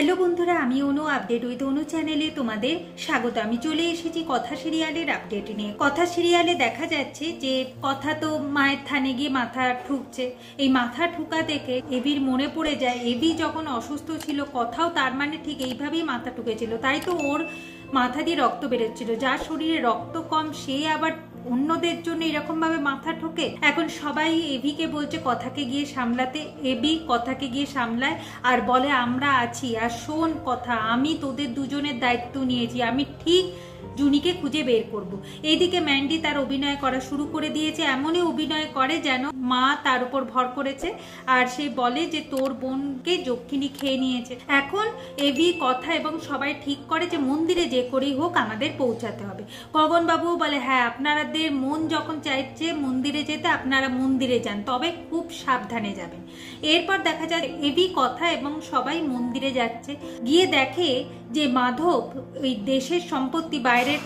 Hello বন্ধুরা, আমি অনু update with অনু চ্যানেলে তোমাদের স্বাগত। আমি চলে এসেছি কথা সিরিয়ালের আপডেট নিয়ে। কথা সিরিয়ালে দেখা যাচ্ছে যে কথা তো মায়ের থানে গিয়ে মাথা ঠুকছে। এই মাথা ঠুকা দেখে এবির মনে পড়ে যায় এবি যখন অসুস্থ ছিল কথাও তার মানে ঠিক এইভাবেই মাথা ঠুকেছিল, তাই তো ওর মাথা দিয়ে রক্ত বেরোচ্ছিল। যার শরীরে রক্ত কম সে আবার অন্যদের জন্য এরকম ভাবে মাথা ঠোকে। এখন সবাই এভিকে বলছে কথাকে গিয়ে সামলাতে, এবি কথাকে গিয়ে সামলায় আর বলে আমরা আছি, আর শোন কথা, আমি তোদের দুজনের দায়িত্ব নিয়েছি, আমি ঠিক জুনিকে খুঁজে বের করব। এইদিকে ম্যান্ডি তার অভিনয় করা শুরু করে দিয়েছে, এমনই অভিনয় করে যেন মা তার উপর ভর করেছে আর সে বলে যে তোর বোনকে যক্ষিণী খেয়ে নিয়েছে। এখন এভি কথা এবং সবাই ঠিক করে যে মন্দিরে যে করেই হোক আমাদের পৌঁছাতে হবে। গগনবাবুও বলে হ্যাঁ, আপনাদের মন যখন চাইছে মন্দিরে যেতে আপনারা মন্দিরে যান, তবে খুব সাবধানে যাবেন। এরপর দেখা যায় এভি কথা এবং সবাই মন্দিরে যাচ্ছে, গিয়ে দেখে যে মাধব ওই দেশের সম্পত্তি বাইরের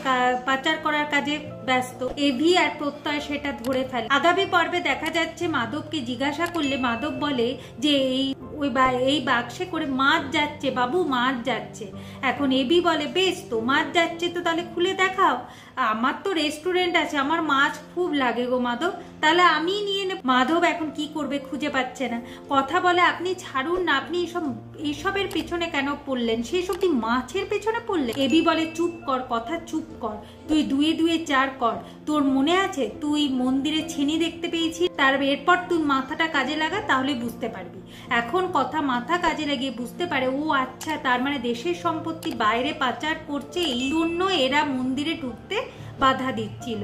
পাচার করার কাজে ব্যস্ত। এভি আর প্রত্যয় সেটা ধরে ফেলে। আগামী পর্বে দেখা যাচ্ছে মাধবকে জিজ্ঞাসা করলে মাধব বলে যে এই বাক্সে করে মাছ যাচ্ছে বাবু, মাছ যাচ্ছে। এখন এবি বলে বেশ তো, মাছ যাচ্ছে তো তাহলে খুলে দেখাও। আমার তো রেস্টুরেন্ট আছে, আমার মাছ খুব লাগে গো মাধব, তাহলে আমি নিয়ে নেব। মাধব এখন কি করবে খুঁজে পাচ্ছে না। কথা বলে আপনি ছাড়ুন না, আপনি এইসবের পেছনে কেন পড়লেন, সেই সব মাছের পেছনে পড়লে। এবি বলে চুপ কর কথা, চুপ কর, তুই দুয়ে দুয়ে চার কর। তোর মনে আছে তুই মন্দিরে ছেনি দেখতে পেয়েছিস, তার এরপর তুই মাথাটা কাজে লাগা, তাহলে বুঝতে পারবি। এখন কথা মাথা কাজে লাগিয়ে বুঝতে পারে ও আচ্ছা, তার মানে দেশের সম্পত্তি বাইরে পাচার করছে, এই জন্য এরা মন্দিরে ঢুকতে বাধা দিচ্ছিল।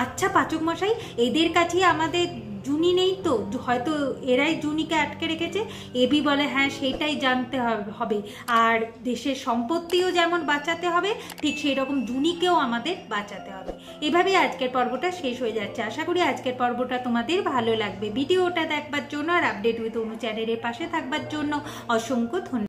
আচ্ছা পাচক মশাই, এদের কাছে আমাদের জুনি নেই তো, হয়তো এরাই জুনিকে আটকে রেখেছে। এবি বলে হ্যাঁ সেটাই জানতে হবে, আর দেশের সম্পত্তিও যেমন বাঁচাতে হবে ঠিক সেই রকম জুনিকেও আমাদের বাঁচাতে হবে। এভাবেই আজকের পর্বটা শেষ হয়ে যাচ্ছে। আশা করি আজকের পর্বটা তোমাদের ভালো লাগবে। ভিডিওটা দেখবার জন্য আর আপডেট উইথ অনু চ্যানেলের পাশে থাকবার জন্য অসংখ্য ধন্যবাদ।